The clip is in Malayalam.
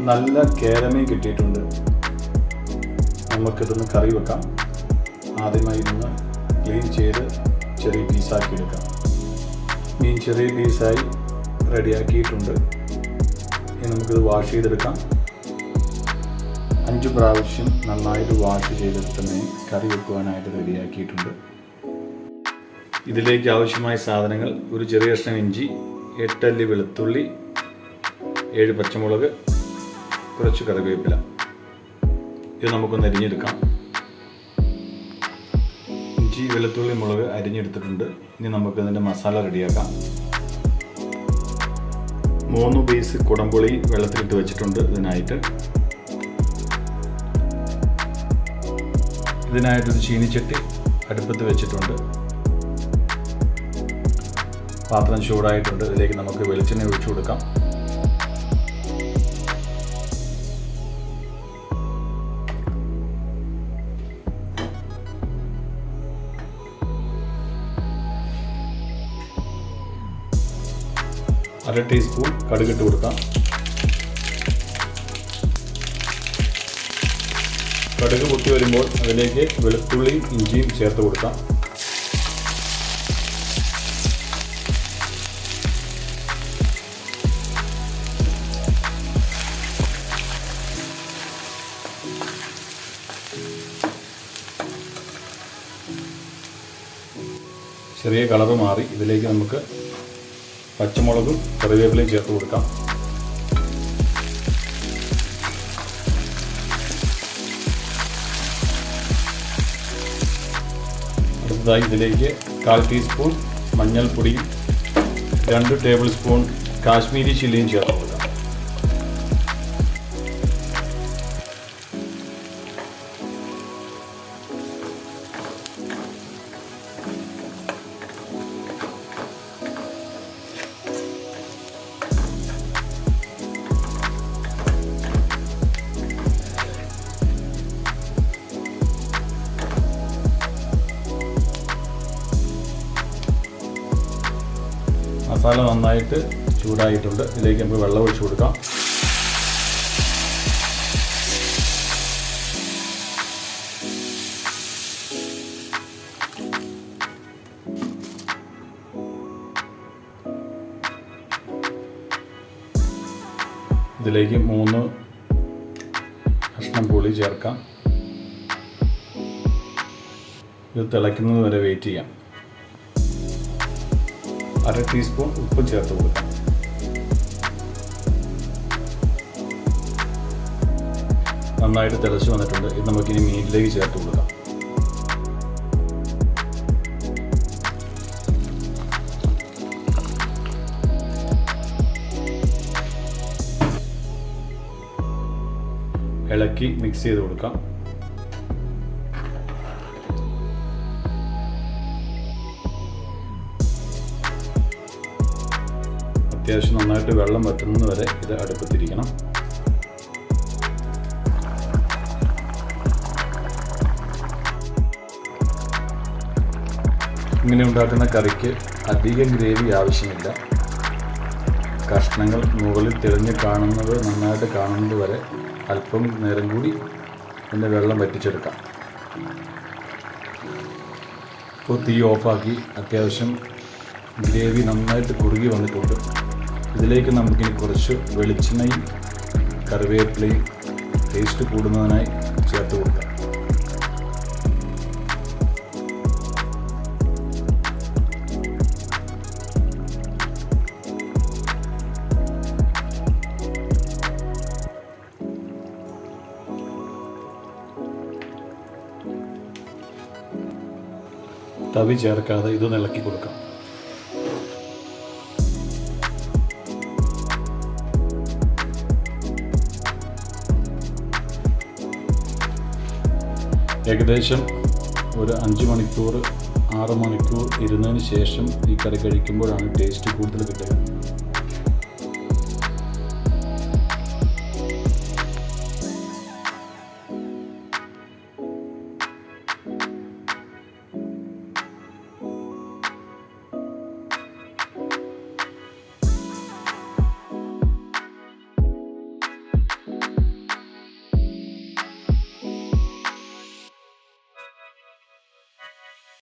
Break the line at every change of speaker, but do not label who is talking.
നല്ല കേരമീൻ കിട്ടിയിട്ടുണ്ട്. നമുക്കിതൊന്ന് കറി വെക്കാം. ആദ്യമായി ഇതൊന്ന് ക്ലീൻ ചെയ്ത് ചെറിയ പീസാക്കി എടുക്കാം. മീൻ ചെറിയ പീസായി റെഡിയാക്കിയിട്ടുണ്ട്. ഇനി നമുക്കിത് വാഷ് ചെയ്തെടുക്കാം. 5 പ്രാവശ്യം നന്നായിട്ട് വാഷ് ചെയ്തെടുത്ത മീൻ കറി വെക്കുവാനായിട്ട് റെഡിയാക്കിയിട്ടുണ്ട്. ഇതിലേക്ക് ആവശ്യമായ സാധനങ്ങൾ: ഒരു ചെറിയ കഷ്ണം ഇഞ്ചി, 8 അല്ലി വെളുത്തുള്ളി, 7 പച്ചമുളക്, കുറച്ച് കറിവേപ്പില. ഇത് നമുക്കൊന്ന് അരിഞ്ഞെടുക്കാം. ഇഞ്ചി, വെളുത്തുള്ളി, മുളക് അരിഞ്ഞെടുത്തിട്ടുണ്ട്. ഇനി നമുക്കതിൻ്റെ മസാല റെഡിയാക്കാം. 3 പീസ് കുടംപുളി വെള്ളത്തിലിട്ട് വെച്ചിട്ടുണ്ട്. ഇതിനായിട്ടൊരു ചീനിച്ചട്ടി അടുപ്പത്ത് വെച്ചിട്ടുണ്ട്. പാത്രം ചൂടായിട്ടുണ്ട്. ഇതിലേക്ക് നമുക്ക് വെളിച്ചെണ്ണ ഒഴിച്ചു കൊടുക്കാം. അര ടീസ്പൂൺ കടുകിട്ട് കൊടുക്കാം. കടുക് പൊട്ടി വരുമ്പോൾ അതിലേക്ക് വെളുത്തുള്ളിയും ഇഞ്ചിയും ചേർത്ത് കൊടുക്കാം. ചെറിയ കളറ് മാറി ഇതിലേക്ക് നമുക്ക് പച്ചമുളകും കറിവേപ്പിലയും ചേർത്ത് കൊടുക്കാം. അടുത്തതായി ഇതിലേക്ക് 1/4 ടീസ്പൂൺ മഞ്ഞൾപ്പൊടിയും 2 ടേബിൾ സ്പൂൺ കാശ്മീരി ചില്ലിയും ചേർത്ത് കൊടുക്കാം. മസാല നന്നായിട്ട് ചൂടായിട്ടുണ്ട്. ഇതിലേക്ക് നമുക്ക് വെള്ളം ഒഴിച്ചു കൊടുക്കാം. ഇതിലേക്ക് 3 കഷ്ണം പുളി ചേർക്കാം. ഇത് തിളയ്ക്കുന്നത് വരെ വെയിറ്റ് ചെയ്യാം. അര ടീസ്പൂൺ ഉപ്പ് ചേർത്ത് കൊടുക്കാം. നന്നായിട്ട് തിളച്ച് വന്നിട്ടുണ്ട്. ഇത് നമുക്കിനി മീനിലേക്ക് ചേർത്ത് കൊടുക്കാം. ഇളക്കി മിക്സ് ചെയ്ത് കൊടുക്കാം. അത്യാവശ്യം നന്നായിട്ട് വെള്ളം വറ്റുന്നത് വരെ ഇത് അടുപ്പത്തിരിക്കണം. ഇങ്ങനെ ഉണ്ടാക്കുന്ന കറിക്ക് അധികം ഗ്രേവി ആവശ്യമില്ല. കഷ്ണങ്ങൾ മുകളിൽ തെളിഞ്ഞ് കാണുന്നത് നന്നായിട്ട് കാണുന്നത് വരെ അല്പം നേരം കൂടി ഇതിൻ്റെ വെള്ളം വറ്റിച്ചെടുക്കാം. ഇപ്പോൾ തീ ഓഫാക്കി അത്യാവശ്യം ഗ്രേവി നന്നായിട്ട് കുറുകി വന്നിട്ടുണ്ട്. ഇതിലേക്ക് നമുക്കിനി കുറച്ച് വെളിച്ചെണ്ണയും കറിവേപ്പിലയും ടേസ്റ്റ് കൂടുന്നതിനായി ചേർത്ത് കൊടുക്കാം. തവി ചേർക്കാതെ ഇതൊന്ന് ഇളക്കി കൊടുക്കാം. ഏകദേശം ഒരു 5 മണിക്കൂർ 6 മണിക്കൂർ ഇരുന്നതിന് ശേഷം ഈ കറി കഴിക്കുമ്പോഴാണ് ടേസ്റ്റ് കൂടുതൽ കിട്ടുക.